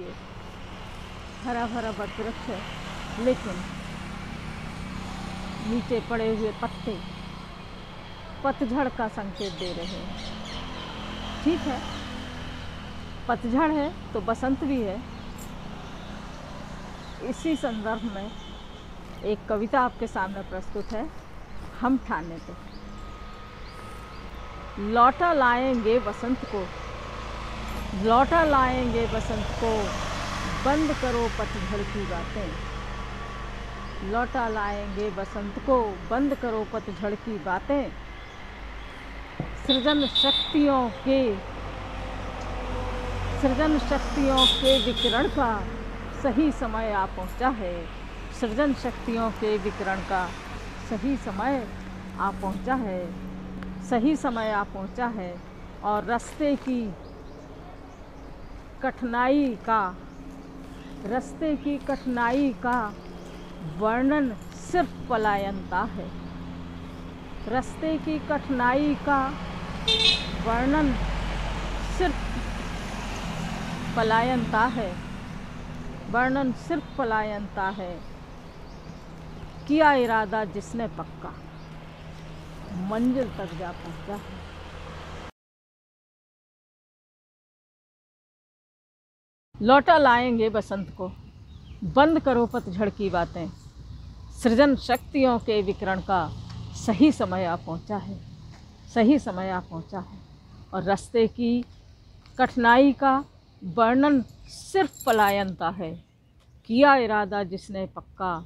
हरा भरा वट वृक्ष है, लेकिन नीचे पड़े हुए पत्ते पतझड़ का संकेत दे रहे हैं। ठीक है, पतझड़ है तो बसंत भी है। इसी संदर्भ में एक कविता आपके सामने प्रस्तुत है, हम ठाने पे। लौटा लाएंगे बसंत को, लौटा लाएंगे बसंत को, बंद करो पतझड़ की बातें। लौटा लाएंगे बसंत को, बंद करो पतझड़ की बातें। सृजन शक्तियों के विकिरण का सही समय आ पहुंचा है। सृजन शक्तियों के विकिरण का सही समय आ पहुंचा है, सही समय आ पहुंचा है। और रास्ते की कठिनाई का वर्णन सिर्फ पलायनता है। रास्ते की कठिनाई का वर्णन सिर्फ पलायनता है, वर्णन सिर्फ पलायनता है। किया इरादा जिसने पक्का, मंजिल तक जा पहुंचा है। लौटा लाएंगे बसंत को, बंद करो पतझड़ की बातें। सृजन शक्तियों के विकिरण का सही समय आ पहुंचा है, सही समय आ पहुंचा है। और रास्ते की कठिनाई का वर्णन सिर्फ पलायनता है। किया इरादा जिसने पक्का,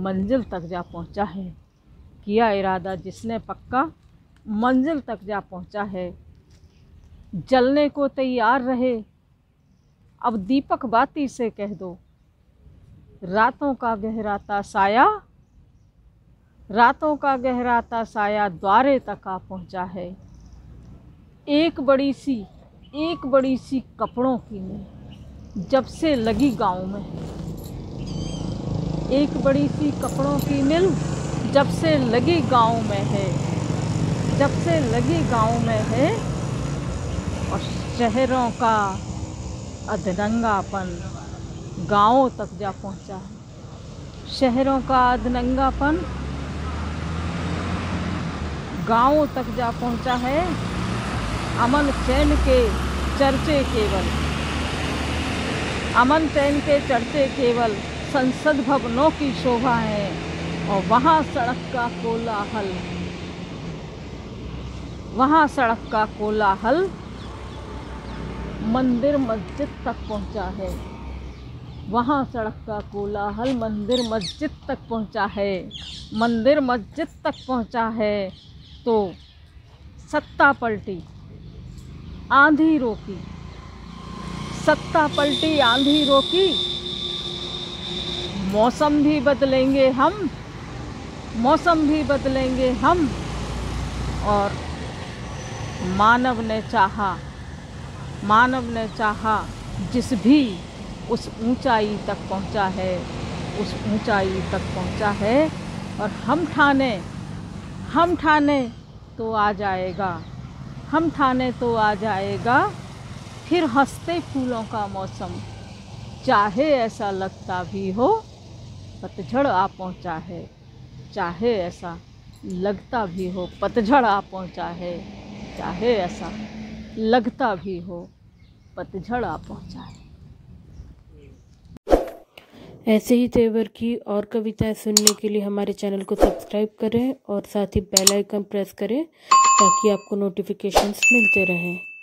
मंजिल तक जा पहुंचा है। किया इरादा जिसने पक्का, मंजिल तक जा पहुंचा है। जलने को तैयार रहे, अब दीपक बाती से कह दो। रातों का गहराता साया, रातों का गहराता साया द्वारे तक आ पहुंचा है। एक बड़ी सी कपड़ों की मिल जब से लगी गाँव में। एक बड़ी सी कपड़ों की मिल जब से लगी गाँव में है, जब से लगी गाँव में है। और शहरों का अधनंगापन गाँवों तक जा पहुंचा है। शहरों का अधनंगापन गाँवों तक जा पहुंचा है। अमन चैन के चर्चे केवल, अमन चैन के चर्चे केवल संसद भवनों की शोभा है। और वहाँ सड़क का कोलाहल, वहाँ सड़क का कोलाहल मंदिर मस्जिद तक पहुंचा है। वहाँ सड़क का कोलाहल मंदिर मस्जिद तक पहुंचा है, मंदिर मस्जिद तक पहुंचा है। तो सत्ता पलटी आंधी रोकी, सत्ता पलटी आंधी रोकी। मौसम भी बदलेंगे हम, मौसम भी बदलेंगे हम। और मानव ने चाहा जिस भी उस ऊंचाई तक पहुंचा है, उस ऊंचाई तक पहुंचा है। और हम ठाने तो आ जाएगा, हम ठाने तो आ जाएगा फिर हंसते फूलों का मौसम। चाहे ऐसा लगता भी हो पतझड़ आ पहुंचा है, चाहे ऐसा लगता भी हो पतझड़ आ पहुंचा है, चाहे ऐसा लगता भी हो पतझड़ आ पहुंचा है। ऐसे ही तेवर की और कविताएं सुनने के लिए हमारे चैनल को सब्सक्राइब करें और साथ ही बेल आइकन प्रेस करें ताकि आपको नोटिफिकेशंस मिलते रहें।